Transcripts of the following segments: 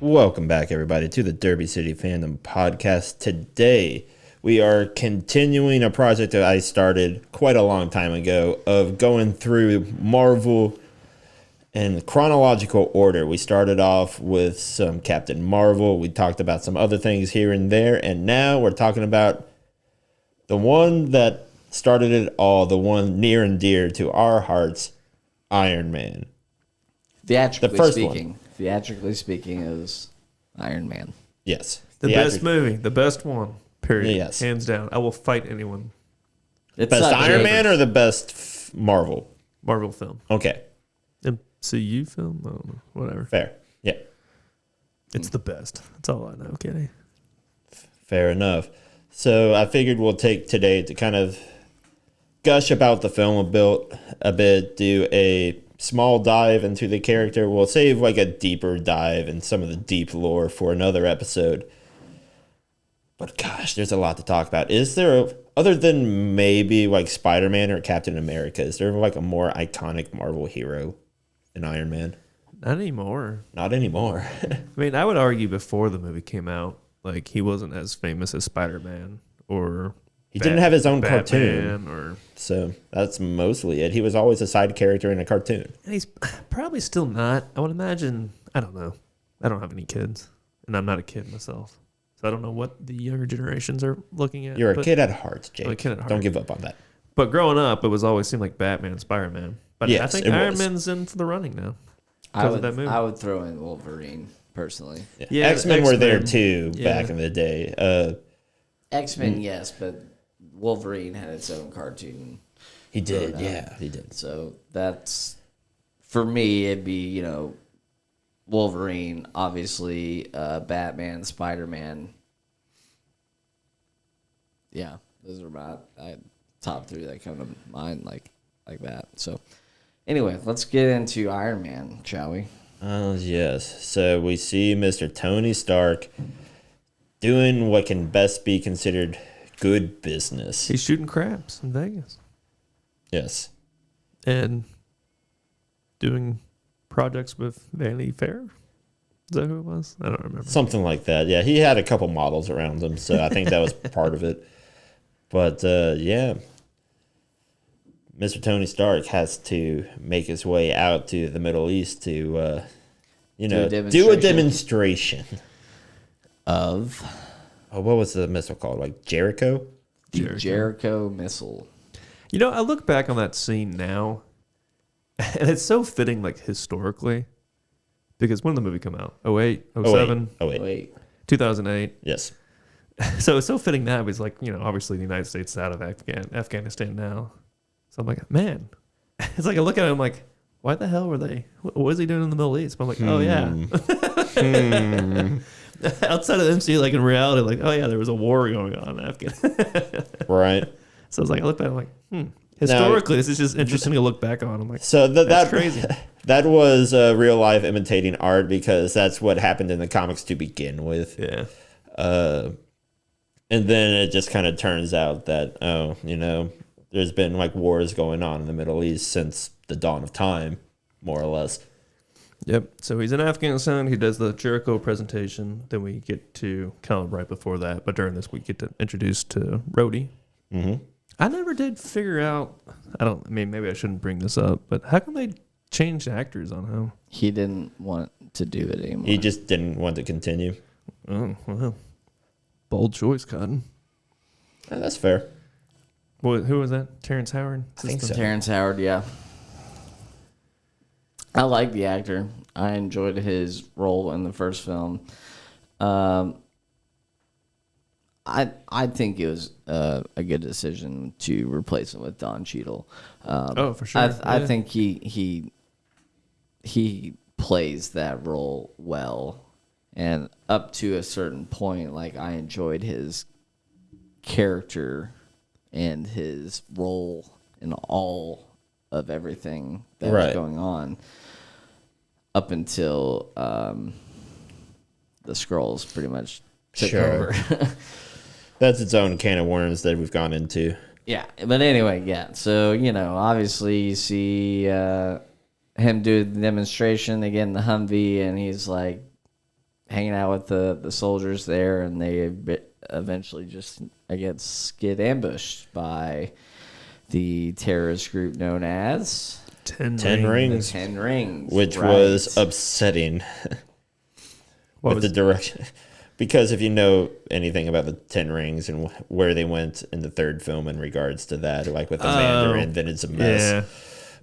Welcome back, everybody, to the Derby City Fandom Podcast. Today, we are continuing a project that I started quite a long time ago of going through Marvel in chronological order. We started off with some Captain Marvel. We talked about some other things here and there. And now we're talking about the one that started it all, the one near and dear to our hearts, Iron Man. Theatrically speaking, is Iron Man. Yes. The best movie. The best one. Period. Yes. Hands down. I will fight anyone. The best Iron Man or the best Marvel? Marvel film. Okay. MCU film? I don't know. Whatever. Fair. Yeah. It's the best. That's all I know, Kenny. Fair enough. So I figured we'll take today to kind of gush about the film a bit, do a small dive into the character. We'll save like a deeper dive in some of the deep lore for another episode. But gosh, there's a lot to talk about. Is there, other than maybe like Spider-Man or Captain America, is there like a more iconic Marvel hero than Iron Man? Not anymore. Not anymore. I mean, I would argue before the movie came out, like he wasn't as famous as Spider-Man or he didn't have his own Batman cartoon. So that's mostly it. He was always a side character in a cartoon. And he's probably still not. I would imagine, I don't know. I don't have any kids, and I'm not a kid myself. So I don't know what the younger generations are looking at. You're a kid at heart, Jake. I'm a kid at heart. Don't give up on that. But growing up, it was always seemed like Batman, Spider-Man. But yes, I think Iron Man's in for the running now. I would throw in Wolverine, personally. Yeah, X-Men were there too back in the day. X-Men, yes, but Wolverine had its own cartoon. He did, he did. So that's, for me, it'd be, Wolverine, obviously, Batman, Spider-Man. Yeah, those are my top three that come to mind like that. So anyway, let's get into Iron Man, shall we? Oh, yes. So we see Mr. Tony Stark doing what can best be considered good business. He's shooting craps in Vegas. Yes. And doing projects with Vanity Fair. Is that who it was? I don't remember. Something like that. Yeah, he had a couple models around him, so I think that was part of it. But, yeah. Mr. Tony Stark has to make his way out to the Middle East to, do a demonstration. Of? Oh, what was the missile called? Like Jericho? The Jericho missile. I look back on that scene now, and it's so fitting, like, historically. Because when did the movie come out? 08? 07? 08. 2008. Yes. So it's so fitting now. It's like, obviously the United States is out of Afghanistan now. So I'm like, man. It's like I look at it, I'm like, why the hell were they? What was he doing in the Middle East? But I'm like, oh, yeah. Outside of the MCU, like in reality, like, oh, yeah, there was a war going on in Afghanistan. Right. So I was like, I look back, I'm like, historically, this is just interesting to look back on. I'm like, so that's crazy. That was real life imitating art because that's what happened in the comics to begin with. Yeah. And then it just kind of turns out that, there's been like wars going on in the Middle East since the dawn of time, more or less. Yep. So he's in Afghanistan. He does the Jericho presentation. Then we get to kind of right before that, but during this we get to introduce to Rhodey. Mm-hmm. I never did figure out. Maybe I shouldn't bring this up, but how come they changed actors on him? He didn't want to do it anymore. He just didn't want to continue. Oh, well. Bold choice, Cotton. Yeah, that's fair. Who was that? Terrence Howard? I think so. Terrence Howard, yeah. I like the actor. I enjoyed his role in the first film. I think it was a good decision to replace him with Don Cheadle. For sure. I think he plays that role well, and up to a certain point, like I enjoyed his character and his role in all of everything that was going on up until the Skrulls pretty much took over. That's its own can of worms that we've gone into. Yeah, but anyway, yeah. So, obviously you see him do the demonstration, they get in the Humvee, and he's like, hanging out with the soldiers there, and they eventually just, I guess, get ambushed by the terrorist group known as Ten the Rings, 10 Rings, which right. was upsetting with the direction. Because if you know anything about the Ten Rings and where they went in the third film in regards to that, like with the Mandarin, then it's a mess.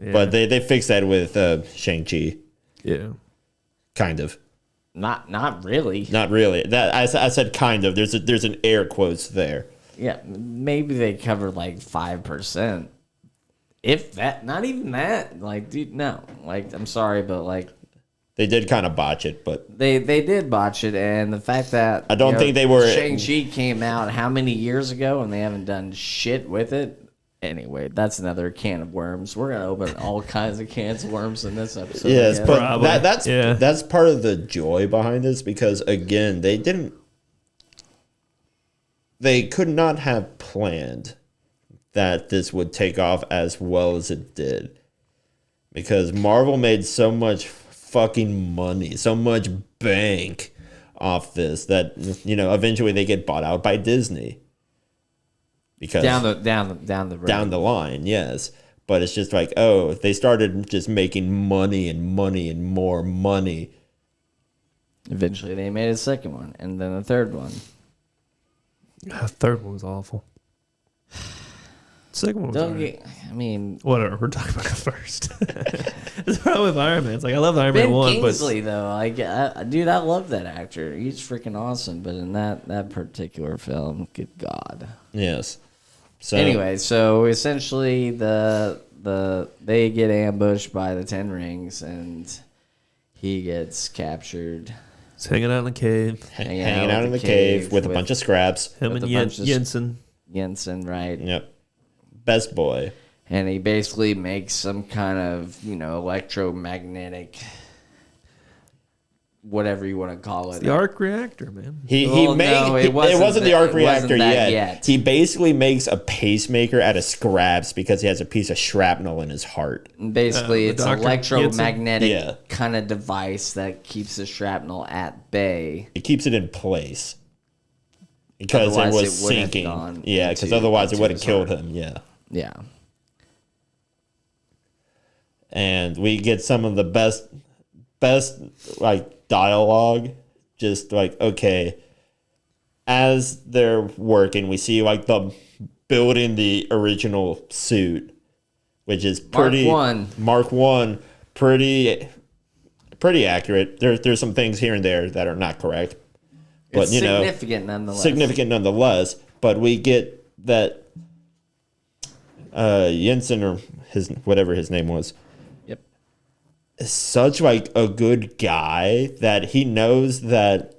Yeah. But they fixed that with Shang-Chi. Yeah. Kind of. Not really. Not really. That I said kind of. There's an air quotes there. Yeah, maybe they covered like 5%. If that, not even that. Like, dude, no. Like, I'm sorry, but like, They did kind of botch it, but they did botch it, and the fact that I don't think they were. Shang-Chi came out how many years ago, and they haven't done shit with it. Anyway, that's another can of worms. We're gonna open all kinds of cans of worms in this episode. Yes, again. but that's part of the joy behind this, because again, they could not have planned that this would take off as well as it did, because Marvel made so much fucking money, so much bank off this that eventually they get bought out by Disney. Because down the road. Down the line, yes. But it's just like, they started just making money and money and more money. Eventually, they made a second one, and then a third one. The third one was awful. Second one was alright. Whatever, we're talking about the first. It's probably with Iron Man. It's like, I love Iron Man 1, Kingsley, though, dude, I love that actor. He's freaking awesome. But in that particular film, good God. Yes. So anyway, so essentially they get ambushed by the Ten Rings, and he gets captured. He's hanging out in the cave. Hanging out in the cave with a bunch of scraps. Him and Jensen. Jensen, right? Yep. Best boy. And he basically makes some kind of, electromagnetic, whatever you want to call it. It's the arc reactor, man. It wasn't the arc reactor yet. He basically makes a pacemaker out of scraps because he has a piece of shrapnel in his heart. Basically, it's an electromagnetic kind of device that keeps the shrapnel at bay. It keeps it in place. Because it was sinking. Yeah, because otherwise it would have killed him. Yeah. Yeah. And we get some of the best like dialogue. Just like, okay, as they're working, we see like the building the original suit, which is Mark 1, pretty accurate. There's some things here and there that are not correct. But it's significant nonetheless. Significant nonetheless. But we get that Jensen, or whatever his name was, is such like a good guy that he knows that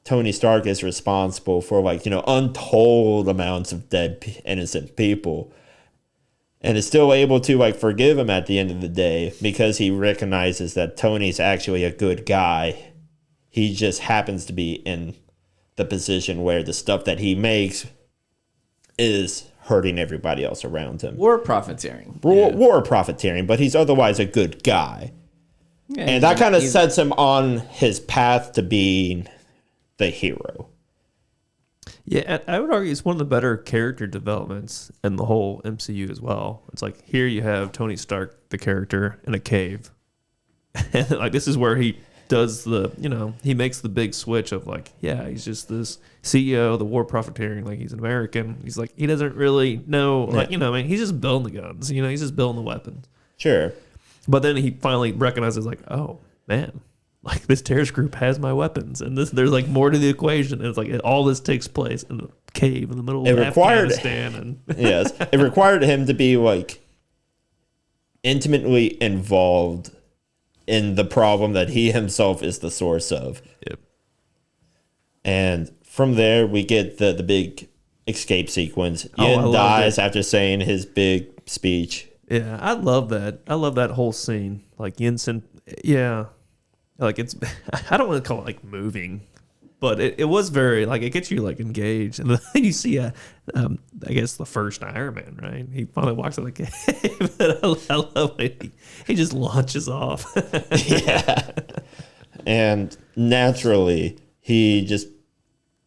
Tony Stark is responsible for untold amounts of dead innocent people, and is still able to like forgive him at the end of the day because he recognizes that Tony's actually a good guy. He just happens to be in the position where the stuff that he makes is hurting everybody else around him. War profiteering. War profiteering, but he's otherwise a good guy. Yeah, and that kind of sets him on his path to being the hero. Yeah, I would argue it's one of the better character developments in the whole MCU as well. It's like, here you have Tony Stark, the character, in a cave. And like, this is where he does he makes the big switch of like, yeah, he's just this CEO, the war profiteering, like he's an American. He's like, he doesn't really know, he's just building the guns, he's just building the weapons. Sure. But then he finally recognizes like, oh man, like this terrorist group has my weapons, and there's like more to the equation. And it's like all this takes place in a cave in the middle of Afghanistan. Yes, it required him to be like intimately involved in the problem that he himself is the source of. Yep. And from there, we get the big escape sequence. Yen dies after saying his big speech. Yeah, I love that. I love that whole scene. Like Jensen, yeah. Like it's, I don't want to call it like moving, but it was very, like, it gets you like engaged. And then you see, I guess the first Iron Man, right? He finally walks out of the cave. I love it. He just launches off. Yeah. And naturally, he just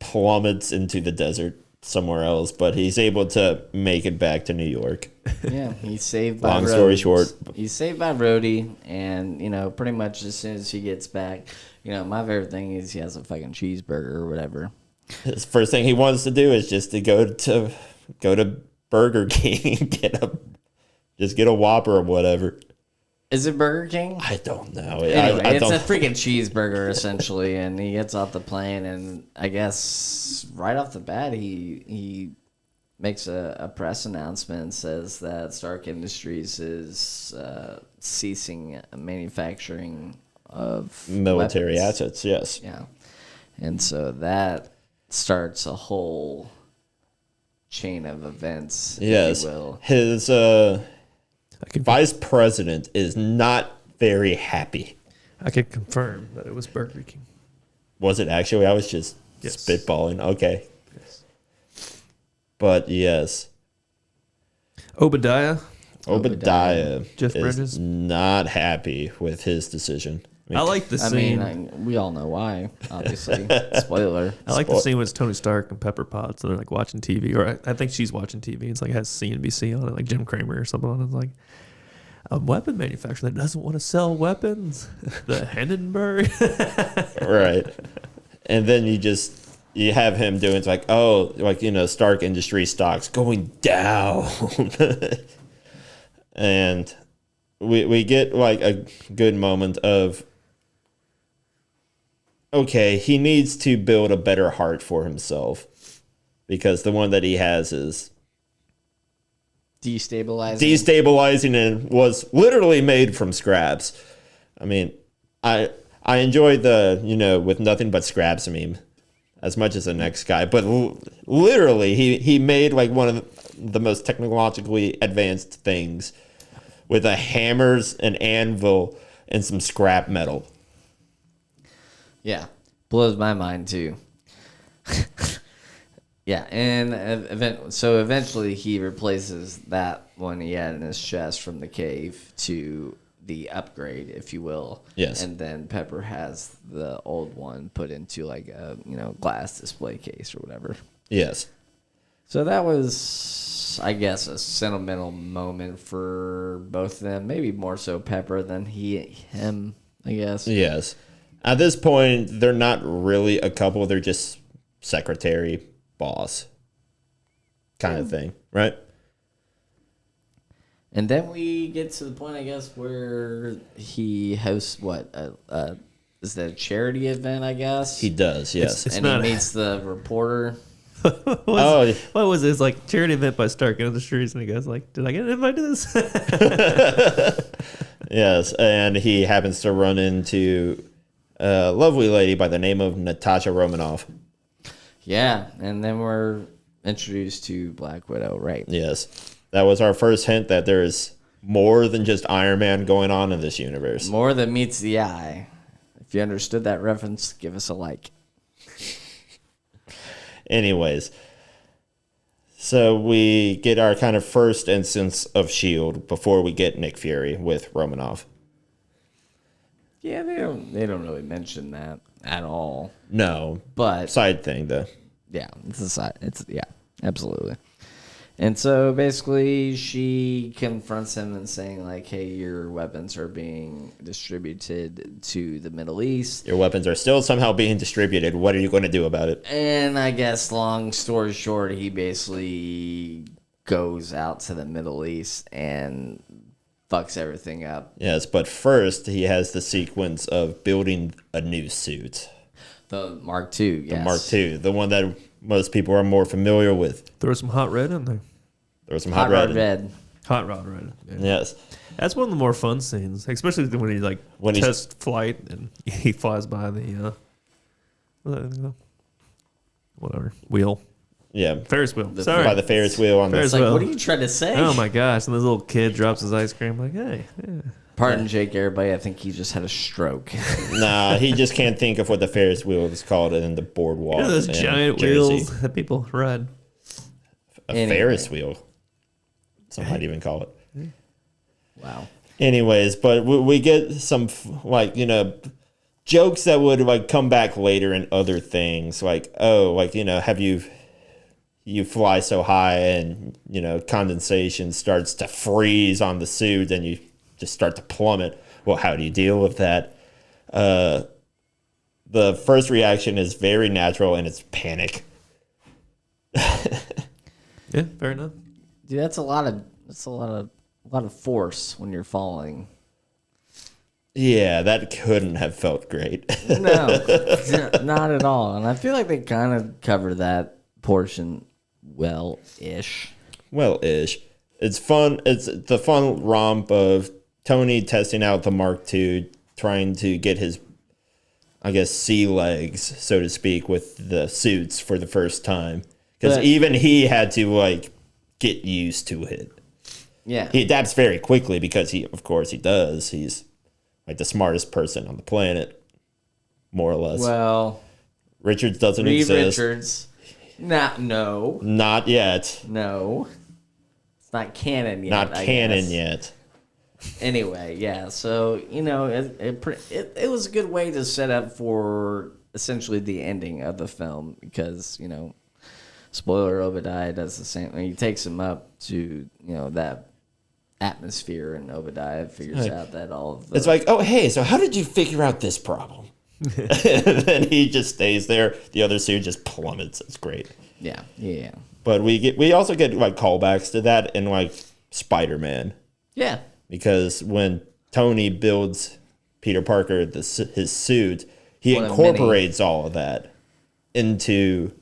plummets into the desert somewhere else, but he's able to make it back to New York. Yeah, he's saved by Long story short. He's saved by Rhodey, and, pretty much as soon as he gets back, my favorite thing is he has a fucking cheeseburger or whatever. His first thing he wants to do is just to go to Burger King and get a Whopper or whatever. Is it Burger King? I don't know. Anyway, it's a freaking cheeseburger, essentially, and he gets off the plane, and I guess right off the bat, he makes a press announcement and says that Stark Industries is ceasing manufacturing of military weapons. assets, yes. Yeah. And so that starts a whole chain of events, Yes. if you will. His vice president is not very happy. I can confirm that it was Burger King. Was it actually? I was just spitballing. Okay. Yes. But yes. Obadiah. is Jeff Bridges. not happy with his decision. I like the scene. We all know why, obviously. Spoiler. I like the scene with Tony Stark and Pepper Potts, and they're like watching TV, or I think she's watching TV. It's like it has CNBC on it, like Jim Cramer or something on it. It's like a weapon manufacturer that doesn't want to sell weapons, the Hindenburg. Right. And then you have him doing, it's like, Stark Industry stocks going down. And we get like a good moment of, okay, he needs to build a better heart for himself, because the one that he has is destabilizing and was literally made from scraps. I mean, I enjoyed the, with nothing but scraps meme as much as the next guy, but literally he made like one of the most technologically advanced things with a hammers, an anvil, and some scrap metal. Yeah, blows my mind too. Yeah, and so eventually he replaces that one he had in his chest from the cave to the upgrade, if you will. Yes. And then Pepper has the old one put into like a glass display case or whatever. Yes. So that was, I guess, a sentimental moment for both of them. Maybe more so Pepper than him, I guess. Yes. At this point, they're not really a couple. They're just secretary, boss kind of thing, right? And then we get to the point, I guess, where he hosts is that a charity event, I guess? He does, yes. It's and not he meets the reporter. what was it? It's like charity event by Stark Industries, and he goes like, "Did I get an invite to this?" Yes, and he happens to run into a lovely lady by the name of Natasha Romanoff. Yeah, and then we're introduced to Black Widow, right? Yes. That was our first hint that there is more than just Iron Man going on in this universe. More than meets the eye. If you understood that reference, give us a like. Anyways, so we get our kind of first instance of S.H.I.E.L.D. before we get Nick Fury with Romanoff. Yeah, they don't really mention that at all. No, But side thing though. yeah, it's a side. Yeah, absolutely. And so basically, she confronts him and saying like, "Hey, your weapons are being distributed to the Middle East." Your weapons are still somehow being distributed. What are you going to do about it? And I guess, long story short, he basically goes out to the Middle East and fucks everything up. Yes, but first he has the sequence of building a new suit. The Mark II, yes. The Mark II, the one that most people are more familiar with. Throw some hot red in there. There was some Hot Rod Red. Hot rod red. Yeah. Yes. That's one of the more fun scenes, especially when he tests flight and he flies by the whatever wheel. Yeah. Ferris wheel. The- Sorry. By the Ferris wheel on It's the... like, Well, what are you trying to say? Oh my gosh! And this little kid drops his ice cream. Like, hey, yeah. Pardon, Jake, everybody. I think he just had a stroke. Nah, he just can't think of what the Ferris wheel is called in the boardwalk. You know those in giant Jersey. wheels that people ride. A Ferris wheel. Some might even call it. Wow. Anyways, but we get some, jokes that would like come back later in other things, like, oh, like, you know, have you fly so high and, you know, condensation starts to freeze on the suit and you just start to plummet. Well, how do you deal with that? The first reaction is very natural, and it's panic. Yeah, fair enough. Dude, that's a lot of force when you're falling. Yeah, that couldn't have felt great. No, not at all. And I feel like they kind of cover that portion well-ish. Well-ish. It's fun. It's the fun romp of Tony testing out the Mark II, trying to get his, I guess, sea legs, so to speak, with the suits for the first time. Because even he had to, like, get used to it. Yeah. He adapts very quickly because of course he does. He's like the smartest person on the planet, more or less. Well, Richards doesn't Reed exist. Richards. No. Not yet. No. It's not canon yet. Not canon yet. Anyway, yeah. So, you know, it was a good way to set up for essentially the ending of the film because, you know, spoiler, Obadiah does the same. He takes him up to, you know, that atmosphere, and Obadiah figures out that all of the... It's like, oh, hey, so how did you figure out this problem? And then he just stays there. The other suit just plummets. It's great. Yeah. But we also get like callbacks to that in like Spider-Man. Yeah. Because when Tony builds Peter Parker his suit, he What a incorporates all of that into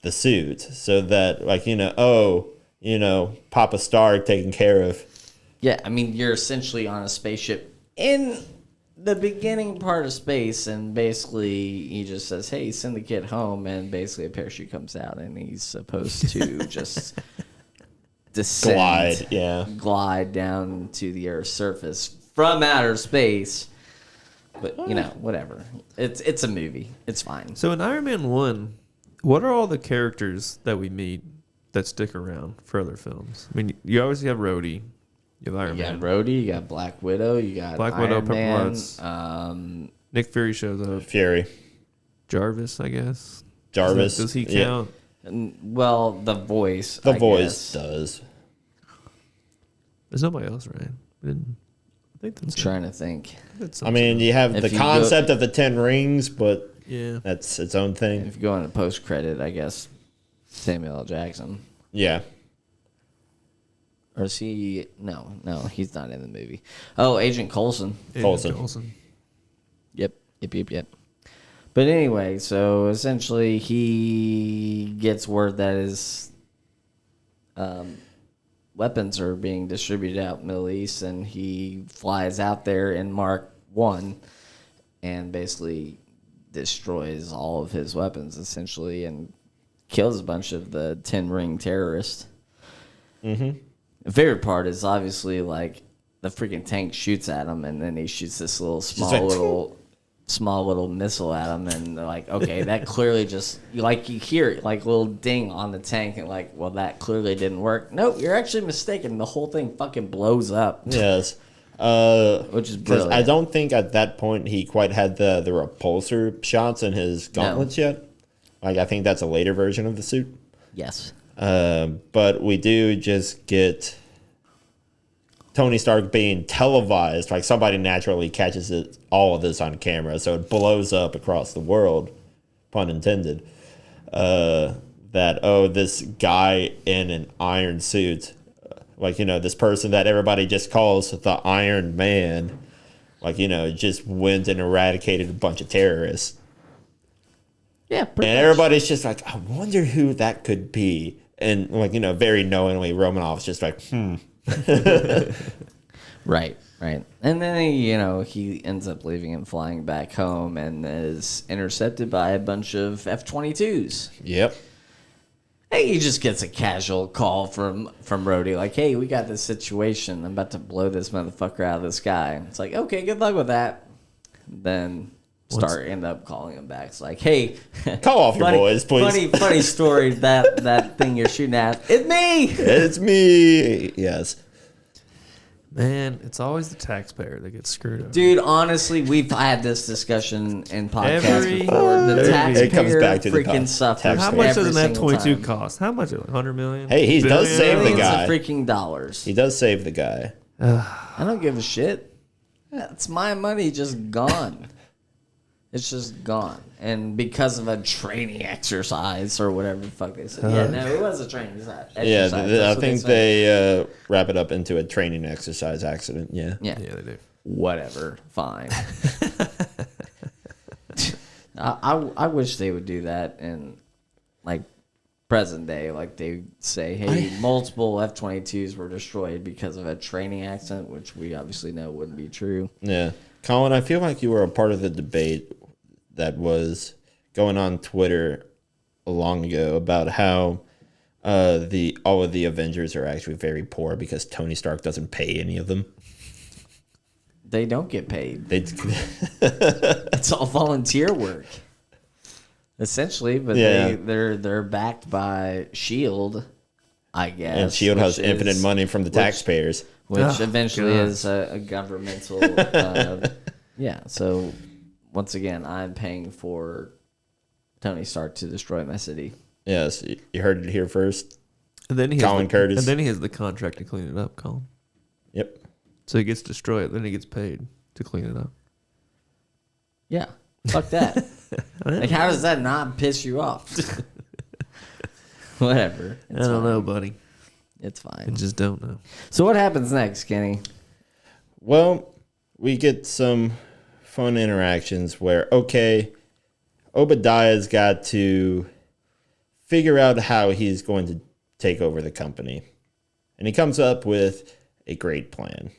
the suit, so that, like, you know, oh, you know, Papa Stark taken care of. Yeah, I mean, you're essentially on a spaceship in the beginning part of space, and basically he just says, hey, send the kid home, and basically a parachute comes out, and he's supposed to just descend, glide down to the Earth's surface from outer space. But, you know, whatever. It's a movie. It's fine. So in Iron Man 1, what are all the characters that we meet that stick around for other films? I mean, you obviously have Rhodey. You have Iron Man. You got Rhodey, you got Black Widow, you got Black Iron Widow, Man, Purple Hearts. Nick Fury shows up. Fury. Jarvis, I guess. Jarvis. Does he count? Yeah. Well, the voice. The I voice guess. does. There's nobody else, right? I think that's I'm trying to think. I mean, you have the concept of the 10 rings, but yeah, that's its own thing. If you go into post-credit, I guess Samuel L. Jackson. Yeah. Or is he... No, he's not in the movie. Oh, Agent Coulson. Coulson. Yep. But anyway, so essentially he gets word that his weapons are being distributed out in the Middle East, and he flies out there in Mark 1 and basically destroys all of his weapons, essentially, and kills a bunch of the 10-ring terrorists. Mm-hmm. The favorite part is obviously, like, the freaking tank shoots at him, and then he shoots this little small little missile at him, and they're like, okay, that clearly just, like, you hear it, like, little ding on the tank, and like, well, that clearly didn't work. Nope, you're actually mistaken. The whole thing fucking blows up. Yes. Which is brilliant. I don't think at that point he quite had the repulsor shots in his gauntlets yet. Like, I think that's a later version of the suit. Yes. But we do just get Tony Stark being televised. Like, somebody naturally catches all of this on camera, so it blows up across the world, pun intended. This guy in an iron suit, like, you know, this person that everybody just calls the Iron Man, like, you know, just went and eradicated a bunch of terrorists. Yeah, and everybody's just like, I wonder who that could be. And, like, you know, very knowingly, Romanov's just like, Right. And then, he ends up leaving and flying back home and is intercepted by a bunch of F-22s. Yep. Hey, he just gets a casual call from Rhodey, like, hey, we got this situation. I'm about to blow this motherfucker out of the sky. It's like, okay, good luck with that. Then Stark end up calling him back. It's like, hey, call off your boys, please. Funny story, that thing you're shooting at. It's me! It's me! Yes. Man, it's always the taxpayer that gets screwed over. Dude, honestly, we've had this discussion in podcasts Every- before. The Every- taxpayer it comes back to the freaking cost. suffers. Taxpayer. How much every does an single F-22 time. cost? How much? 100 million? Hey, he does Billion? save the Millions guy. of freaking dollars. He does save the guy. I don't give a shit. That's my money just gone. It's just gone. And because of a training exercise or whatever the fuck they said. Yeah, no, it was a training exercise. Yeah, That's I what think said. they wrap it up into a training exercise accident. Yeah. Yeah. Yeah, they do. Whatever. Fine. I wish they would do that in, like, present day. Like, they say, hey, multiple F-22s were destroyed because of a training accident, which we obviously know wouldn't be true. Yeah. Colin, I feel like you were a part of the debate that was going on Twitter long ago about how all of the Avengers are actually very poor because Tony Stark doesn't pay any of them. They don't get paid. They It's all volunteer work, essentially. But Yeah. they're backed by Shield, I guess. and Shield has which infinite is- money from the taxpayers. which Oh, eventually God. is a governmental. Yeah. So once again, I'm paying for Tony Stark to destroy my city. Yes, you heard it here first. And then he Colin has Curtis. And then he has the contract to clean it up, Colin. Yep. So he gets destroyed, then he gets paid to clean it up. Yeah. Fuck that. Like, how does that not piss you off? Whatever. I don't know, buddy. It's I fine. just don't know. So what happens next, Kenny? Well, we get some fun interactions where, okay, Obadiah's got to figure out how he's going to take over the company. And he comes up with a great plan.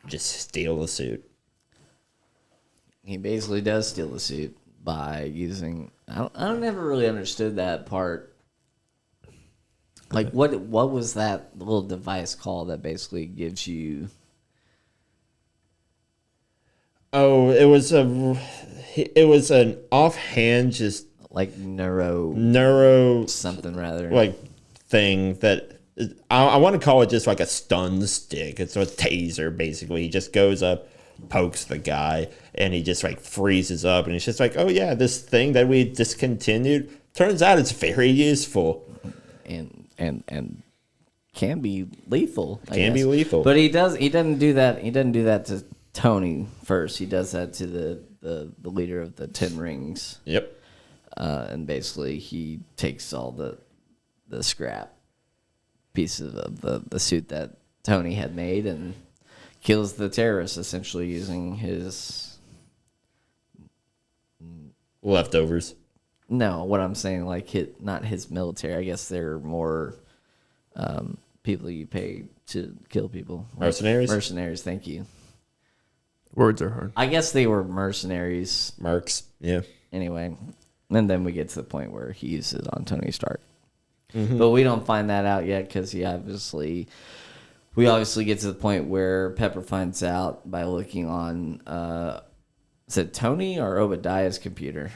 Just steal the suit. He basically does steal the suit by using. I don't never really understood that part. Like, what was that little device called that basically gives you? Oh, it was an offhand just Like neuro something rather. like thing that I want to call it just like a stun stick. It's a taser basically. He just goes up, pokes the guy, and he just like freezes up, and it's just like, oh yeah, this thing that we discontinued turns out it's very useful. and can be lethal. I Can be guess. lethal. But he doesn't do that. He doesn't do that to Tony first. He does that to the leader of the 10 Rings. Yep. And basically he takes all the scrap pieces of the suit that Tony had made and kills the terrorists, essentially using his... Leftovers. No, what I'm saying, like, not his military. I guess they're more people you pay to kill people. Mercenaries? Mercenaries, thank you. Words are hard. I guess they were mercenaries Marks. Yeah. anyway. And then we get to the point where he uses it on Tony Stark. But we don't find that out yet because we obviously get to the point where Pepper finds out by looking on, is it Tony or Obadiah's computer?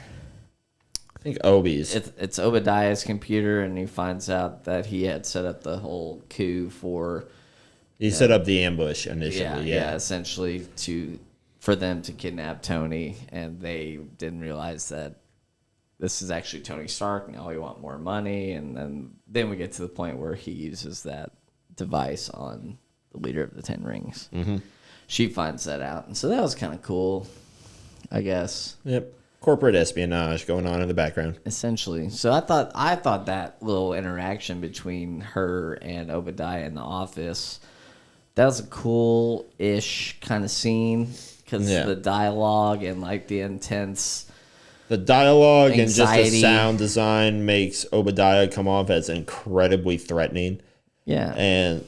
I think Obi's. It's Obadiah's computer, and he finds out that he had set up the whole coup for... He set up the ambush initially. Yeah, essentially for them to kidnap Tony, and they didn't realize that this is actually Tony Stark. Now we want more money, and then we get to the point where he uses that device on the leader of the 10 Rings. Mm-hmm. She finds that out, and so that was kind of cool, I guess. Yep. Corporate espionage going on in the background. Essentially. So I thought that little interaction between her and Obadiah in the office, that was a cool-ish kind of scene because the dialogue and like the intense... The dialogue and just the Anxiety. sound design makes Obadiah come off as incredibly threatening. Yeah. And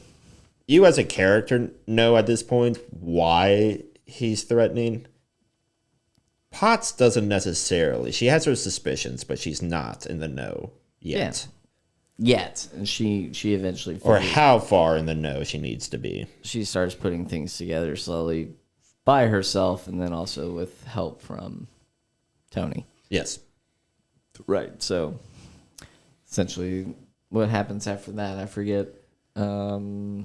you as a character know at this point why he's threatening. Potts doesn't necessarily. She has her suspicions, but she's not in the know yet. Yet. And she eventually... Or how far in the know she needs to be. she starts putting things together slowly by herself and then also with help from Tony. Yes. Right. So essentially what happens after that, I forget. Well,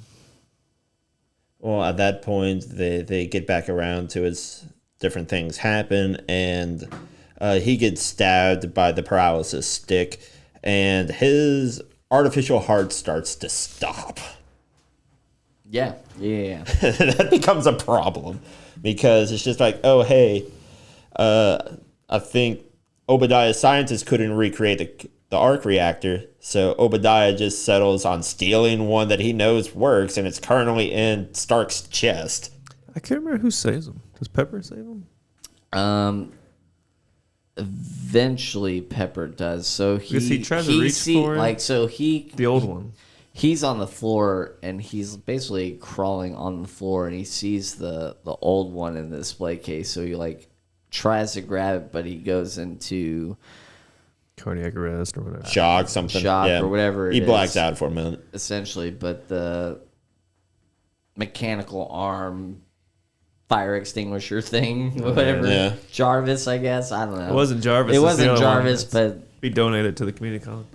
Well, at that point, they get back around to his different things happen, and he gets stabbed by the paralysis stick, and his artificial heart starts to stop. Yeah. That becomes a problem because it's just like, oh, hey, I think Obadiah's scientists couldn't recreate the arc reactor, so Obadiah just settles on stealing one that he knows works, and it's currently in Stark's chest. I can't remember who saves him. Does Pepper save him? Eventually Pepper does. So he tries to reach for it? The old one. He's on the floor, and he's basically crawling on the floor, and he sees the old one in the display case. So he like tries to grab it, but he goes into Cardiac arrest or whatever. Shock or whatever. He blacks out for a minute. Essentially, but the mechanical arm fire extinguisher thing, whatever. Yeah. Jarvis, I guess. I don't know. It wasn't Jarvis. It wasn't Jarvis, but he donated to the community college.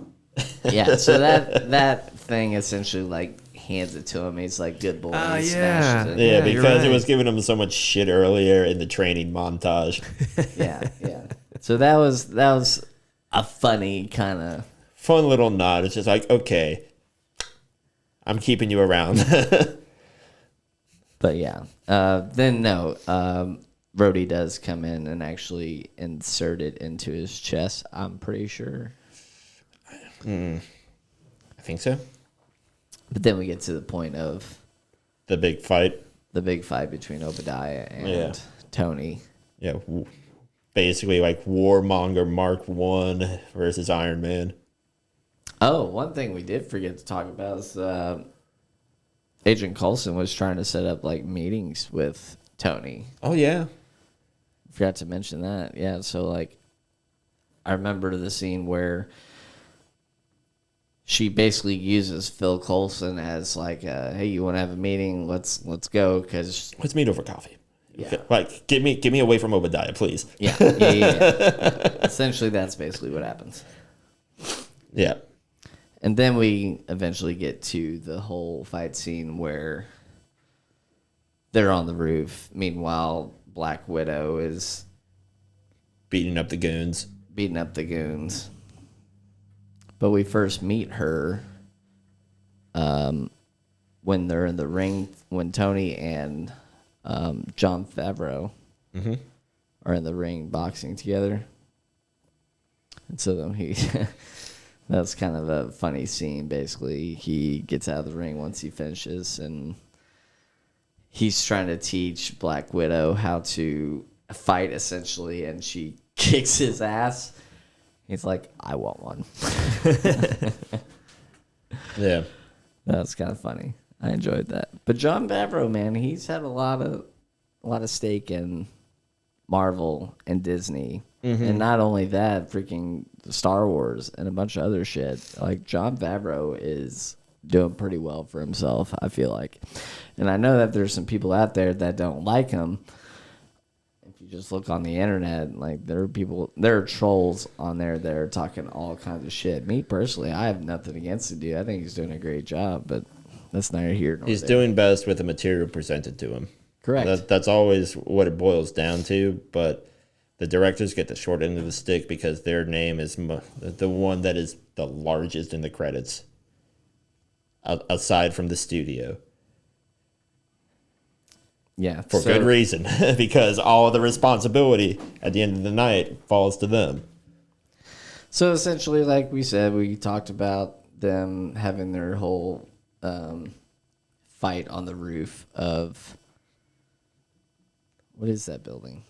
yeah. So that thing essentially like hands it to him. He's like, "Good boy." He smashes it. Yeah, because right. it was giving him so much shit earlier in the training montage. Yeah. So that was a funny kind of Fun little nod. It's just like, okay, I'm keeping you around. But yeah, then no, Rhodey does come in and actually insert it into his chest. I'm pretty sure. I think so. But then we get to the point of The big fight. Between Obadiah and Tony. Yeah, basically like Warmonger Mark 1 versus Iron Man. Oh, one thing we did forget to talk about is Agent Coulson was trying to set up like meetings with Tony. Oh yeah. Forgot to mention that. Yeah, so like I remember the scene where she basically uses Phil Coulson as like, hey, you want to have a meeting? Let's go, because Let's meet over coffee. Yeah. Like get me away from Obadiah, please. Yeah. Essentially, that's basically what happens. Yeah. And then we eventually get to the whole fight scene where they're on the roof. Meanwhile, Black Widow is Beating up the goons. But we first meet her when they're in the ring, when Tony and Jon Favreau are in the ring boxing together. And so then that's kind of a funny scene. Basically, he gets out of the ring once he finishes, and he's trying to teach Black Widow how to fight, essentially, and she kicks his ass. He's like, I want one. Yeah. That's kind of funny. I enjoyed that. But Jon Favreau, man, he's had a lot of stake in Marvel and Disney. And not only that, freaking Star Wars and a bunch of other shit. Like, Jon Favreau is doing pretty well for himself, I feel like. And I know that there's some people out there that don't like him. If you just look on the internet, like, there are trolls on there that are talking all kinds of shit. Me, personally, I have nothing against the dude. I think he's doing a great job, but that's neither here nor He's there. doing best with the material presented to him. Correct. That's always what it boils down to, but the directors get the short end of the stick because their name is the one that is the largest in the credits, aside from the studio. Yeah. For good reason, because all of the responsibility at the end of the night falls to them. So essentially, like we said, we talked about them having their whole fight on the roof of, what is that building?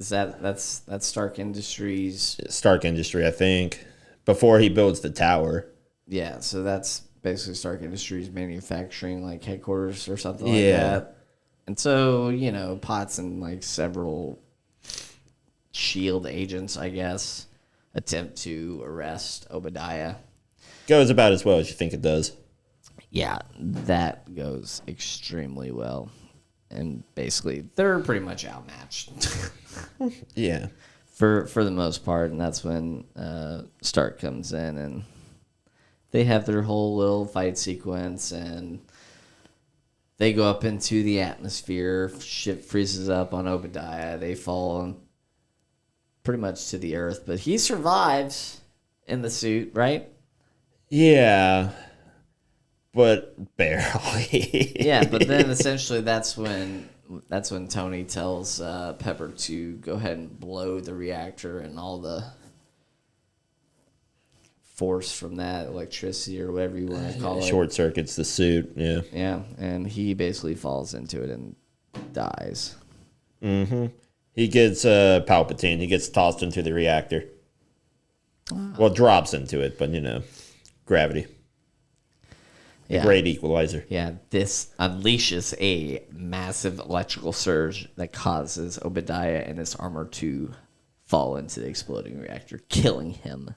That's Stark Industries? Stark Industry, I think, before he builds the tower. Yeah, so that's basically Stark Industries manufacturing, like, headquarters or something like Yeah. that. And so, Potts and, like, several SHIELD agents, I guess, attempt to arrest Obadiah. Goes about as well as you think it does. Yeah, that goes extremely well. And basically, they're pretty much outmatched. Yeah. For the most part, and that's when Stark comes in, and they have their whole little fight sequence, and they go up into the atmosphere. Shit freezes up on Obadiah. They fall pretty much to the earth, but he survives in the suit, right? Yeah, but barely. Yeah, but then essentially that's when Tony tells Pepper to go ahead and blow the reactor, and all the force from that, electricity or whatever you want to call it, short circuits the suit. Yeah. Yeah, and he basically falls into it and dies. Mm-hmm. He gets Palpatine. He gets tossed into the reactor. Well, drops into it, but gravity. Yeah. Great equalizer. Yeah, this unleashes a massive electrical surge that causes Obadiah and his armor to fall into the exploding reactor, killing him.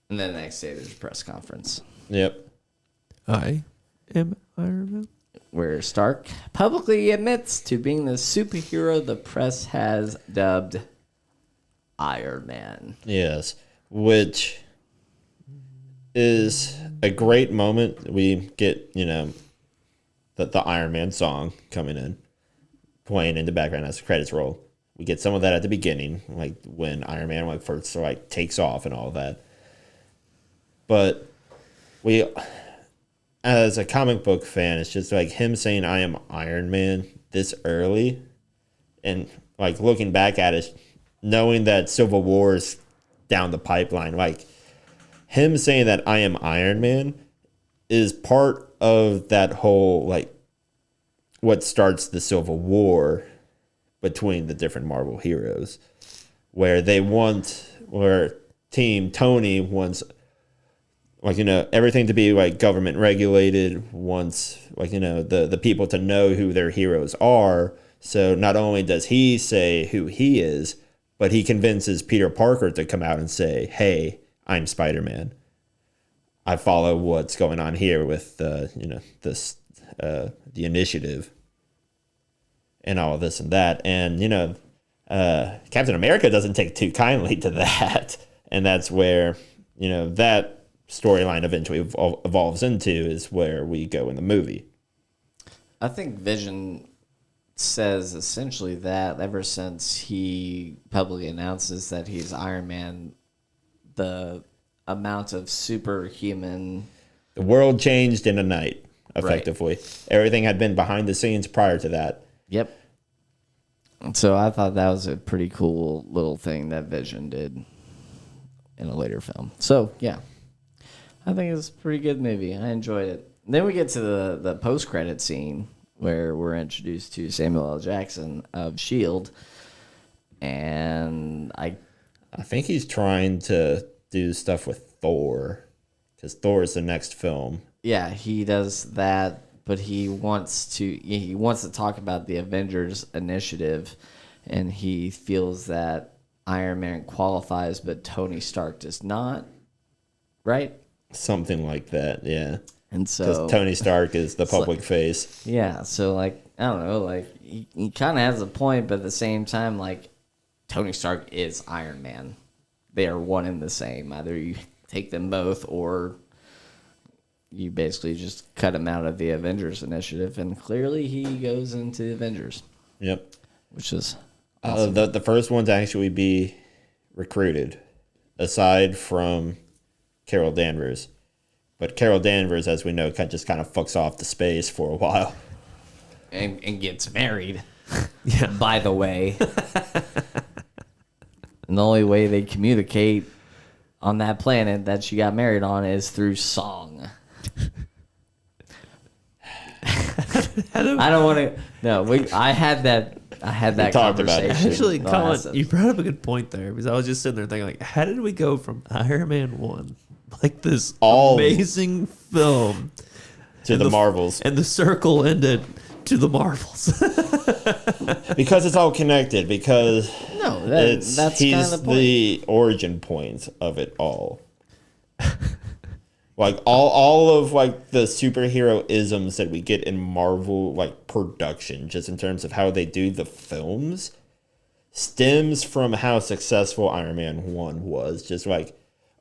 And then the next day, there's a press conference. Yep. I am Iron Man. Where Stark publicly admits to being the superhero the press has dubbed Iron Man. Yes, which is a great moment. We get, the Iron Man song coming in, playing in the background as the credits roll. We get some of that at the beginning, like when Iron Man first takes off and all that. But we, as a comic book fan, it's just like him saying I am Iron Man this early, and looking back at it, knowing that Civil War is down the pipeline, him saying that I am Iron Man is part of that whole what starts the Civil War between the different Marvel heroes, where Team Tony wants everything to be government regulated, wants the people to know who their heroes are. So not only does he say who he is, but he convinces Peter Parker to come out and say, "Hey, I'm Spider-Man. I follow what's going on here with the initiative and all of this and that." And Captain America doesn't take too kindly to that, and that's where that storyline eventually evolves into is where we go in the movie. I think Vision says essentially that ever since he publicly announces that he's Iron Man, the amount of superhuman... The world changed in a night, effectively. Right. Everything had been behind the scenes prior to that. Yep. So I thought that was a pretty cool little thing that Vision did in a later film. So, yeah. I think it's a pretty good movie. I enjoyed it. And then we get to the post-credit scene where we're introduced to Samuel L. Jackson of S.H.I.E.L.D. And I think he's trying to do stuff with Thor, because Thor is the next film. Yeah, he does that, but he wants to talk about the Avengers Initiative, and he feels that Iron Man qualifies, but Tony Stark does not. Right? Something like that, yeah. And so because Tony Stark is the public face. Yeah, so I don't know, he kind of has a point, but at the same time, Tony Stark is Iron Man. They are one and the same. Either you take them both, or you basically just cut him out of the Avengers Initiative, and clearly he goes into the Avengers. Yep. Which is awesome. The first one to actually be recruited, aside from Carol Danvers. But Carol Danvers, as we know, just kind of fucks off to space for a while. And gets married. Yeah. By the way. And the only way they communicate on that planet that she got married on is through song. I don't want to. No, I had that conversation. Actually, Colin, you brought up a good point there, because I was just sitting there thinking, how did we go from Iron Man 1, this amazing film, to the Marvels, and the circle ended to the Marvels? Because it's all connected. Because that's he's kind of the origin point of it all. all of the superhero isms that we get in Marvel production, just in terms of how they do the films, stems from how successful Iron Man 1 was. Just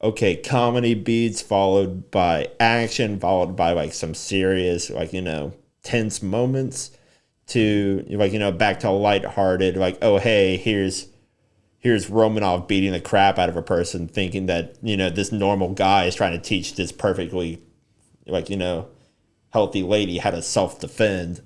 okay, comedy beats followed by action, followed by like some serious, like, tense moments, to like, back to lighthearted, like, oh, hey, here's Romanov beating the crap out of a person, thinking that, this normal guy is trying to teach this perfectly, like, healthy lady how to self-defend.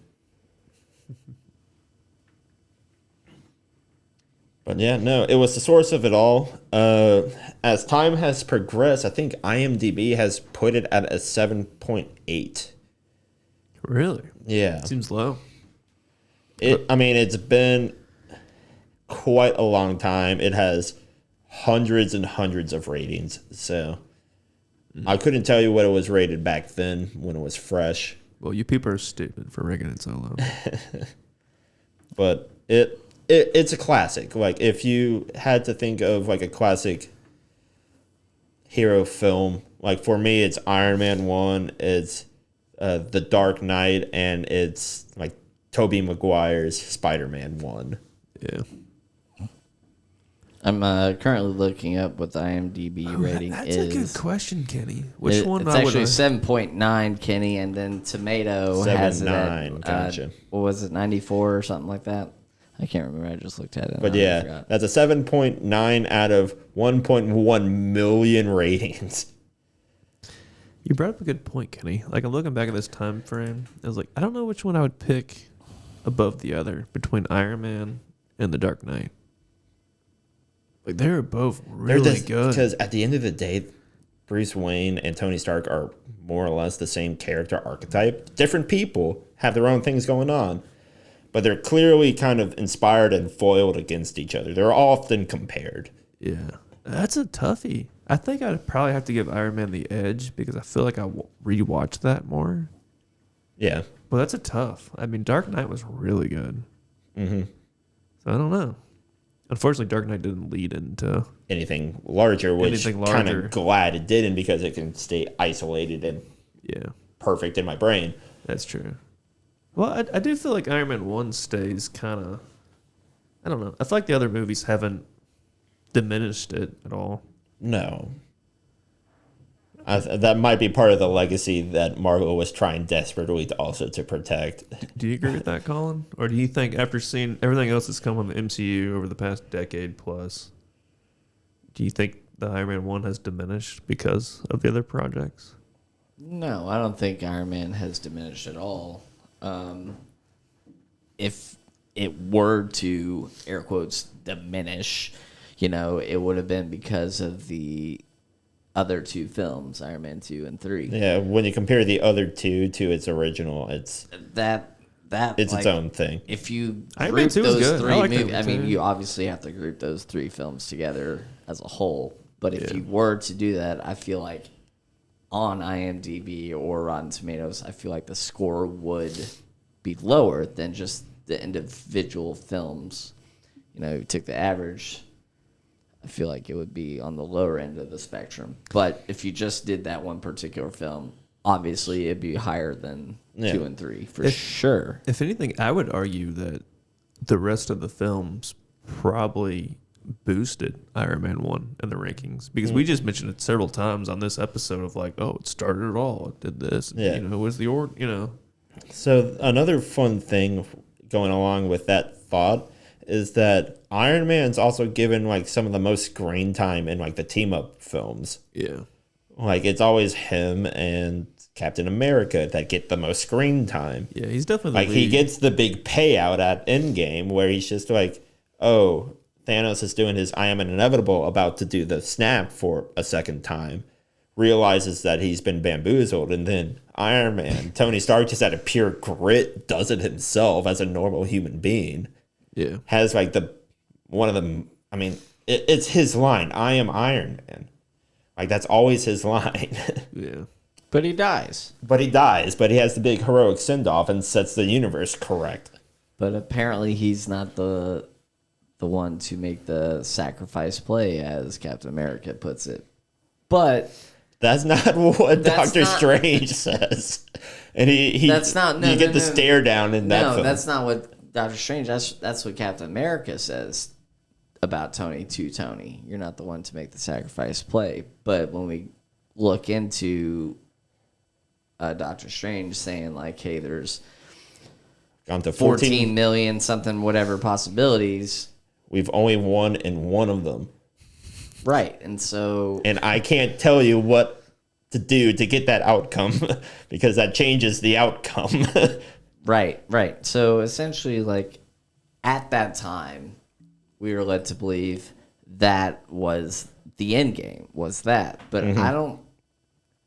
But yeah, no, it was the source of it all. As time has progressed, I think IMDb has put it at a 7.8. Really? Yeah. Seems low. It's been quite a long time. It has hundreds and hundreds of ratings. So I couldn't tell you what it was rated back then when it was fresh. Well, you people are stupid for ranking it so low. But it's a classic. Like, if you had to think of like a classic hero film, like for me, it's Iron Man 1, it's The Dark Knight, and it's like Tobey Maguire's Spider-Man 1. Yeah. I'm currently looking up what the IMDb rating that's is. That's a good question, Kenny. Which one? It's actually 7.9, Kenny, and then Tomato has it at, gotcha. What was it, 94 or something like that? I can't remember. I just looked at it. But yeah, that's a 7.9 out of 1.1 million ratings. You brought up a good point, Kenny. Like, I'm looking back at this time frame. I was like, I don't know which one I would pick above the other between Iron Man and The Dark Knight. Like, they're both really good. Because at the end of the day, Bruce Wayne and Tony Stark are more or less the same character archetype. Different people have their own things going on, but they're clearly kind of inspired and foiled against each other. They're often compared. Yeah. That's a toughie. I think I'd probably have to give Iron Man the edge because I feel like I rewatched that more. Yeah. But that's a tough. I mean, Dark Knight was really good. Mm-hmm. So I don't know. Unfortunately, Dark Knight didn't lead into anything larger, which kind of glad it didn't, because it can stay isolated and perfect in my brain. That's true. Well, I do feel like Iron Man 1 stays kind of... I don't know. I feel like the other movies haven't diminished it at all. No. That might be part of the legacy that Marvel was trying desperately to protect. Do you agree with that, Colin? Or do you think after seeing everything else that's come on the MCU over the past decade plus, do you think the Iron Man 1 has diminished because of the other projects? No, I don't think Iron Man has diminished at all. If it were to, air quotes, diminish, it would have been because of the other two films, Iron Man 2 and 3. Yeah, when you compare the other two to its original, it's its own thing. If you Iron Man group 2 was those good. three movies, I mean, too. you obviously have to group those three films together as a whole. But if you were to do that, I feel like on IMDb or Rotten Tomatoes, I feel like the score would be lower than just the individual films. You took the average, I feel like it would be on the lower end of the spectrum. But if you just did that one particular film, obviously it'd be higher than 2 and 3 for sure. If anything, I would argue that the rest of the films probably boosted Iron Man 1 in the rankings, because we just mentioned it several times on this episode of like, oh, it started it all. It did this. Yeah. Was the order, So another fun thing going along with that thought is that Iron Man's also given like some of the most screen time in like the team up films. Yeah. Like, it's always him and Captain America that get the most screen time. Yeah, he's definitely like, he gets the big payout at Endgame where he's just like, oh, Thanos is doing his I am an inevitable, about to do the snap for a second time, realizes that he's been bamboozled, and then Iron Man, Tony Stark, just out of pure grit, does it himself as a normal human being. Yeah. Has like it's his line, I am Iron Man. Like, that's always his line. Yeah. But he dies. But he has the big heroic send-off and sets the universe correct. But apparently he's not the one to make the sacrifice play, as Captain America puts it. But that's not what Doctor Strange says. And he that's not you get the stare down in that film. No, that's not what Doctor Strange, that's what Captain America says about Tony to Tony. You're not the one to make the sacrifice play. But when we look into Doctor Strange saying, like, hey, there's gone to 14 million something whatever possibilities. We've only won in one of them. Right. And so... And I can't tell you what to do to get that outcome because that changes the outcome. Right. So essentially, like, at that time, we were led to believe that was the end game, was that. But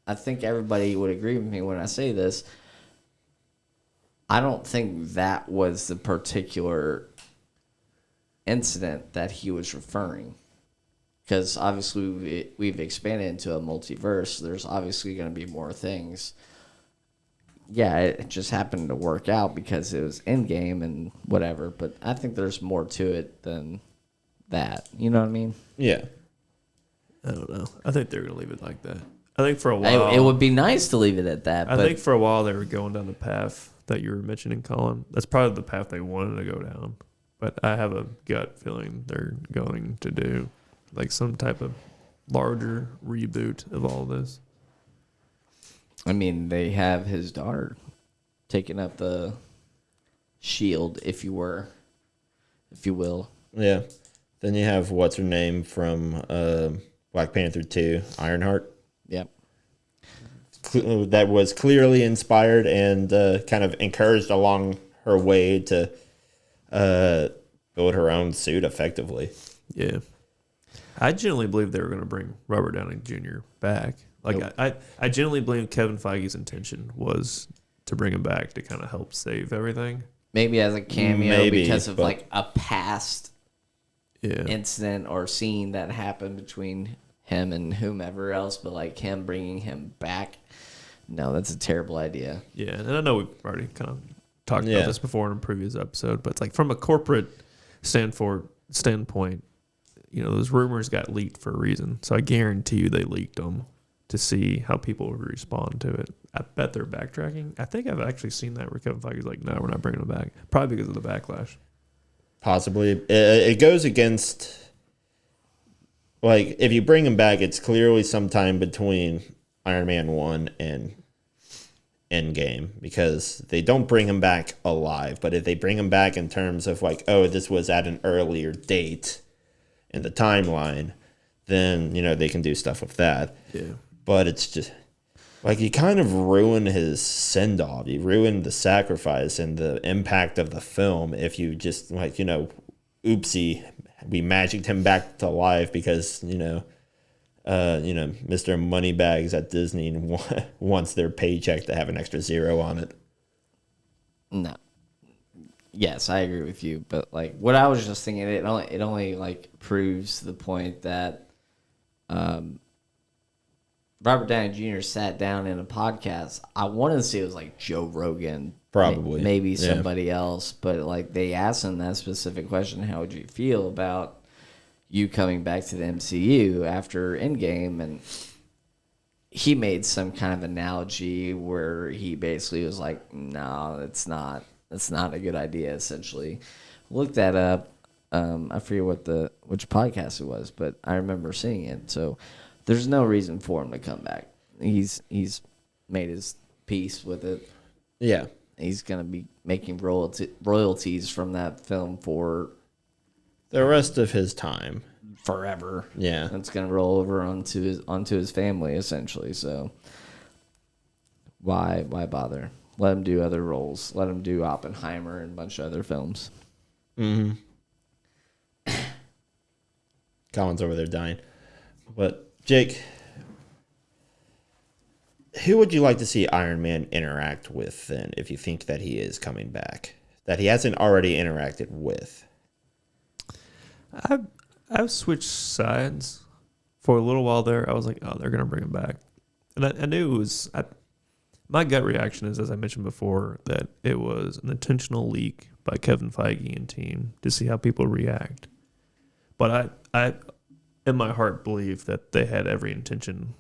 I think everybody would agree with me when I say this. I don't think that was the particular incident that he was referring. Because obviously we've expanded into a multiverse. There's obviously going to be more things. Yeah, it just happened to work out because it was Endgame and whatever. But I think there's more to it than that. You know what I mean? Yeah. I don't know. I think they're going to leave it like that. I think for a while... It would be nice to leave it at that. I think for a while they were going down the path that you were mentioning, Colin. That's probably the path they wanted to go down. But I have a gut feeling they're going to do like some type of larger reboot of all this. I mean, they have his daughter taking up the shield, if you will. Yeah. Then you have what's her name from Black Panther 2, Ironheart. Yep. That was clearly inspired and kind of encouraged along her way to build her own suit effectively. Yeah. I genuinely believe they were going to bring Robert Downey Jr. back. Like, I genuinely believe Kevin Feige's intention was to bring him back to kind of help save everything. Maybe as a cameo because of like a past incident or scene that happened between him and whomever else, but like him bringing him back. No, that's a terrible idea. Yeah, and I know we've already kind of talked about this before in a previous episode, but it's like from a corporate standpoint, you know, those rumors got leaked for a reason. So I guarantee you they leaked them to see how people would respond to it. I bet they're backtracking. I think I've actually seen that where Kevin Feige's like, no, we're not bringing him back. Probably because of the backlash. Possibly. It goes against, like, if you bring him back, it's clearly sometime between Iron Man 1 and Endgame because they don't bring him back alive. But if they bring him back in terms of like, oh, this was at an earlier date in the timeline, then, you know, they can do stuff with that. Yeah. But it's just like you kind of ruin his send-off. You ruin the sacrifice and the impact of the film if you just, like, you know, oopsie, we magicked him back to life because, Mr. Moneybags at Disney wants their paycheck to have an extra zero on it. No. Yes, I agree with you, but like what I was just thinking, it only like proves the point that Robert Downey Jr. sat down in a podcast. I wanted to say it was like Joe Rogan, probably maybe somebody else, but like they asked him that specific question: how would you feel about you coming back to the MCU after Endgame? And he made some kind of analogy where he basically was like, "No, it's not. That's not a good idea." Essentially, look that up. I forget which podcast it was, but I remember seeing it. So there's no reason for him to come back. He's made his peace with it. Yeah, he's gonna be making royalties from that film for the rest of his time, forever. Yeah, it's gonna roll over onto his family essentially. So why bother? Let him do other roles. Let him do Oppenheimer and a bunch of other films. Mm-hmm. Colin's over there dying. But, Jake, who would you like to see Iron Man interact with then if you think that he is coming back? That he hasn't already interacted with? I've switched sides for a little while there. I was like, oh, they're going to bring him back. And I knew it was... My gut reaction is, as I mentioned before, that it was an intentional leak by Kevin Feige and team to see how people react. But I in my heart, believe that they had every intention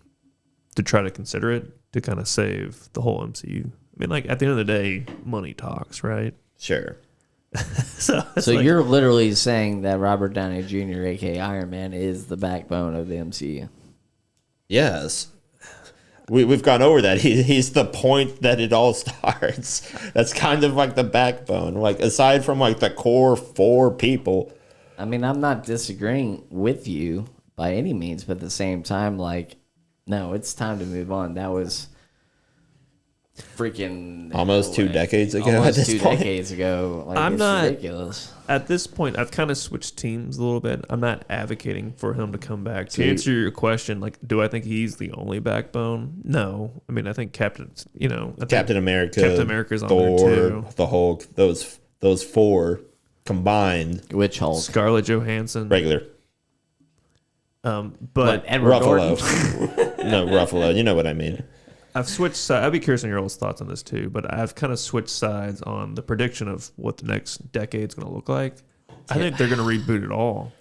to try to consider it to kind of save the whole MCU. I mean, like, at the end of the day, money talks, right? Sure. So you're literally saying that Robert Downey Jr., aka Iron Man, is the backbone of the MCU. Yes. We've gone over that. He's the point that it all starts. That's kind of like the backbone. Like, aside from like the core 4 people. I mean, I'm not disagreeing with you by any means, but at the same time, like, no, it's time to move on. That was freaking almost 2 decades ago. Almost at this 2 point. decades ago. Like, I'm it's not ridiculous. At this point. I've kind of switched teams a little bit. I'm not advocating for him to come back. To answer your question, like, do I think he's the only backbone? No. I mean, I think Captain America's on Thor, there too. the Hulk, those 4 combined. Which Hulk? Scarlett Johansson. Regular. But Edward Ruffalo. Norton. No, Ruffalo. You know what I mean. I've switched sides. I'd be curious on your all's thoughts on this too, but I've kind of switched sides on the prediction of what the next decade's going to look like. I think they're going to reboot it all.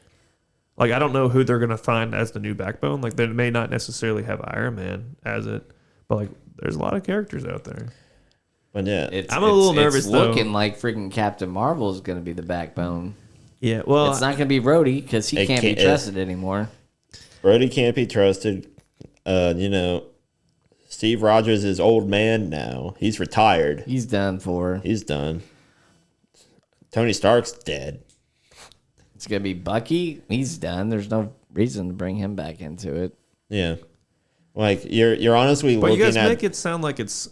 Like, I don't know who they're going to find as the new backbone. Like, they may not necessarily have Iron Man as it, but like, there's a lot of characters out there. But yeah, I'm a little nervous, it's though. looking like freaking Captain Marvel is going to be the backbone. Yeah, well, It's not going to be Rhodey because he can't be trusted anymore. Brody can't be trusted. Steve Rogers is old man now. He's retired. He's done for. He's done. Tony Stark's dead. It's going to be Bucky. He's done. There's no reason to bring him back into it. Yeah. Like, you're honestly but looking you guys at... make it sound like it's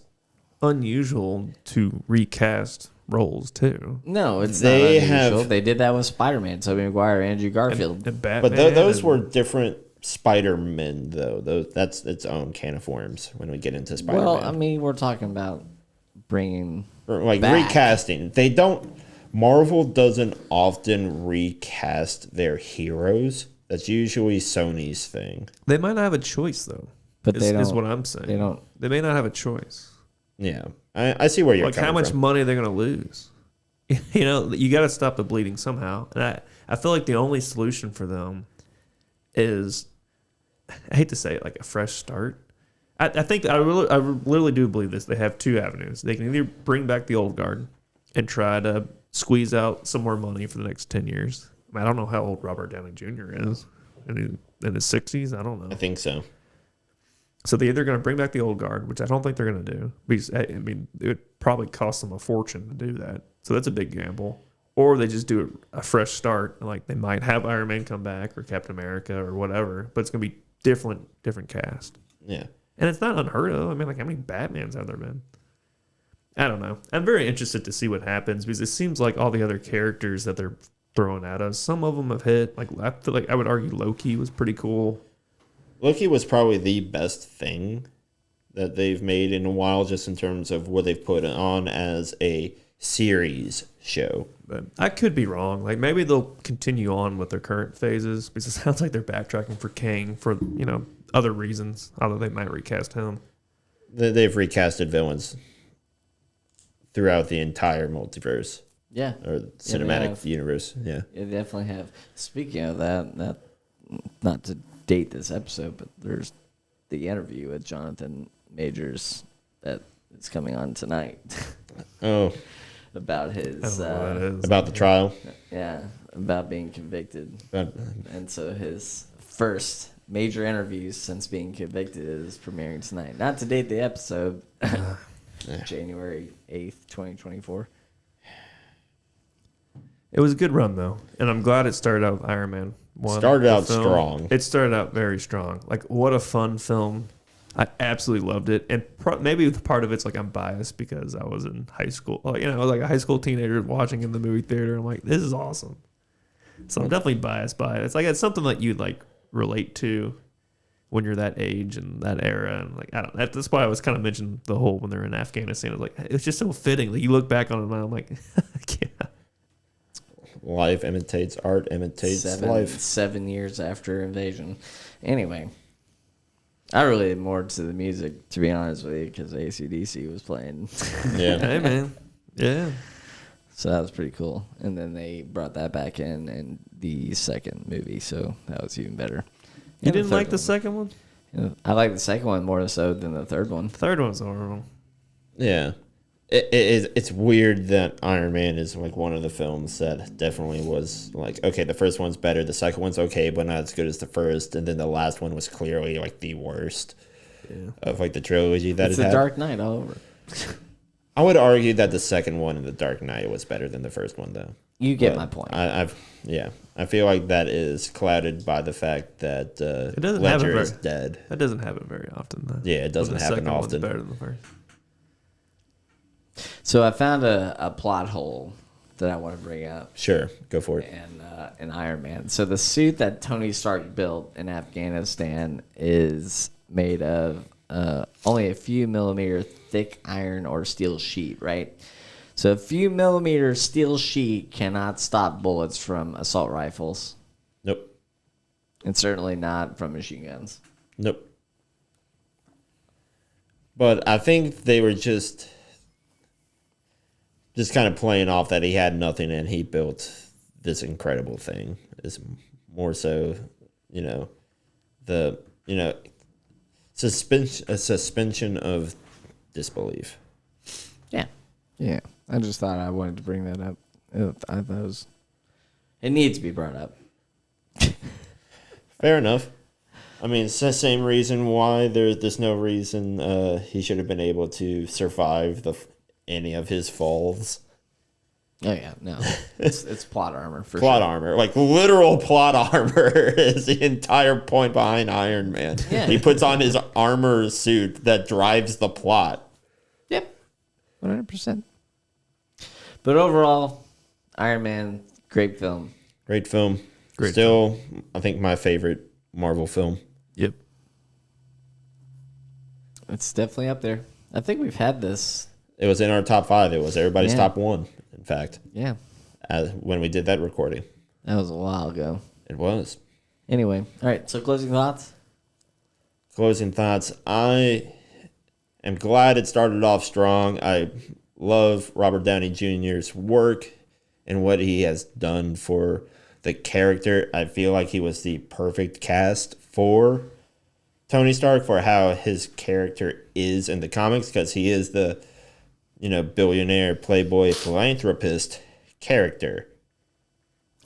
unusual to recast roles too. No, it's They not unusual. have- They did that with Spider-Man, Tobey Maguire, Andrew Garfield. And Batman, But those and- were different Spider-Men, though. That's its own can of worms when we get into Spider-Man. Well, I mean, we're talking about bringing Like, back. recasting. They don't... Marvel doesn't often recast their heroes. That's usually Sony's thing. They might not have a choice though. But they is don't- what I'm saying. they don't- They may not have a choice. Yeah. I see where you're Like, coming how much from. money they're going to lose. You got to stop the bleeding somehow. And I feel like the only solution for them is, I hate to say it, like a fresh start. I think I literally do believe this. They have 2 avenues. They can either bring back the old guard and try to squeeze out some more money for the next 10 years. I don't know how old Robert Downey Jr. is. In his 60s? I don't know. I think so. So they're either going to bring back the old guard, which I don't think they're going to do. Because, I mean, it would probably cost them a fortune to do that. So that's a big gamble. Or they just do a fresh start. Like, they might have Iron Man come back or Captain America or whatever. But it's going to be different cast. Yeah. And it's not unheard of. I mean, like, how many Batmans have there been? I don't know. I'm very interested to see what happens because it seems like all the other characters that they're throwing at us, some of them have hit. Like, I would argue Loki was pretty cool. Loki was probably the best thing that they've made in a while, just in terms of what they've put on as a series show. But I could be wrong. Like, maybe they'll continue on with their current phases because it sounds like they're backtracking for Kang for, other reasons, although they might recast him. They've recasted villains throughout the entire multiverse. Yeah. Or cinematic universe. Yeah. They definitely have. Speaking of that, not to date this episode, but there's the interview with Jonathan Majors that is coming on tonight. Oh. About I his don't know what that is. About the trial. yeah, about being convicted. About, And so his first major interview since being convicted is premiering tonight. Not to date the episode, January 8th, 2024. It was a good run, though. And I'm glad it started out with Iron Man 1. Started the out film. strong. It started out very strong. Like, what a fun film. I absolutely loved it. And maybe part of it's like I'm biased because I was in high school. Like, I was like a high school teenager watching in the movie theater. I'm like, this is awesome. So I'm definitely biased by it. It's like it's something that you'd like relate to when you're that age and that era. And like, I don't know. That's why I was kind of mentioning the whole when they're in Afghanistan. I was like, it's just so fitting. Like, you look back on it and I'm like, yeah. life imitates art, imitates life. 7 years after invasion. Anyway, I related more to the music, to be honest with you, because AC/DC was playing. Yeah. Hey, man. Yeah. So that was pretty cool. And then they brought that back in the second movie, so that was even better. You And didn't like the one. second one? I like the second one more so than the third one. The third one's horrible. Yeah. It's weird that Iron Man is like one of the films that definitely was like, okay, the first one's better, the second one's okay, but not as good as the first, and then the last one was clearly like the worst of like the trilogy that It's it the had. Dark Knight all over. I would argue that the second one in the Dark Knight was better than the first one, though. You get But my point. I feel like that is clouded by the fact that It doesn't Ledger happen is dead. That doesn't happen very often, though. Yeah, it doesn't But the happen second one's often. better than the first. So I found a plot hole that I want to bring up. Sure, go for it. And in Iron Man. So the suit that Tony Stark built in Afghanistan is made of only a few millimeter thick iron or steel sheet, right? So a few millimeter steel sheet cannot stop bullets from assault rifles, Nope. and certainly not from machine guns. Nope. But I think they were just kind of playing off that he had nothing and he built this incredible thing. It's more so, the suspension of disbelief. Yeah. I just thought I wanted to bring that up. I thought it needs to be brought up. Fair enough. I mean, it's the same reason why there's no reason he should have been able to survive any of his falls. Oh yeah, no, it's plot armor for Plot sure. armor, like literal plot armor, is the entire point behind Iron Man. Yeah. He puts on his armor suit that drives the plot. Yep, 100%. But overall, Iron Man, great film. Great film. Great Still, I think my favorite Marvel film. Yep. It's definitely up there. I think we've had this. It was in our top 5. It was everybody's Yeah. top 1, in fact, Yeah, when we did that recording. that was a while ago. It was. Anyway, all right. So closing thoughts. Closing thoughts. I am glad it started off strong. I love Robert Downey Jr.'s work and what he has done for the character. I feel like he was the perfect cast for Tony Stark, for how his character is in the comics, because he is the billionaire, playboy, philanthropist character.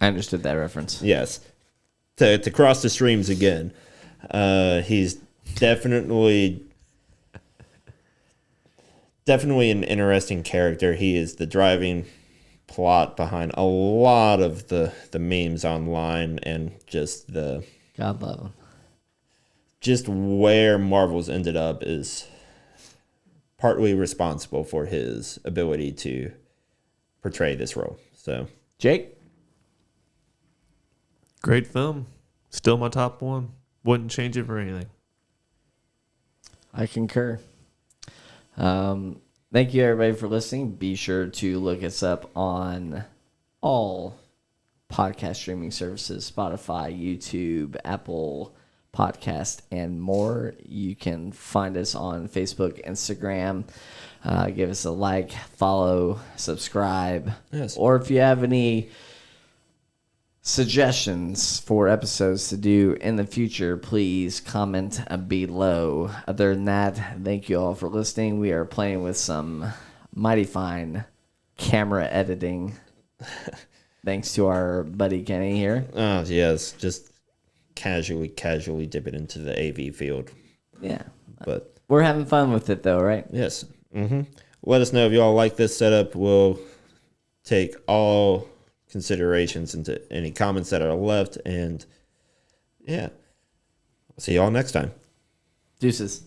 I understood that reference. Yes. To cross the streams again. He's definitely an interesting character. He is the driving plot behind a lot of the memes online, and just God love him. just where Marvel's ended up is partly responsible for his ability to portray this role. So Jake. Great film. Still my top 1. Wouldn't change it for anything. I concur. Thank you, everybody, for listening. Be sure to look us up on all podcast streaming services, Spotify, YouTube, Apple Podcast, and more. You can find us on Facebook, Instagram. Give us a like, follow, subscribe. Yes. Or if you have any suggestions for episodes to do in the future, please comment below. Other than that, thank you all for listening. We are playing with some mighty fine camera editing thanks to our buddy Kenny here. Oh, yes, just casually dip it into the AV field. Yeah, But we're having fun with it though, right? yes. Let us know if y'all like this setup. We'll take all considerations into any comments that are left. And yeah, see y'all next time. Deuces.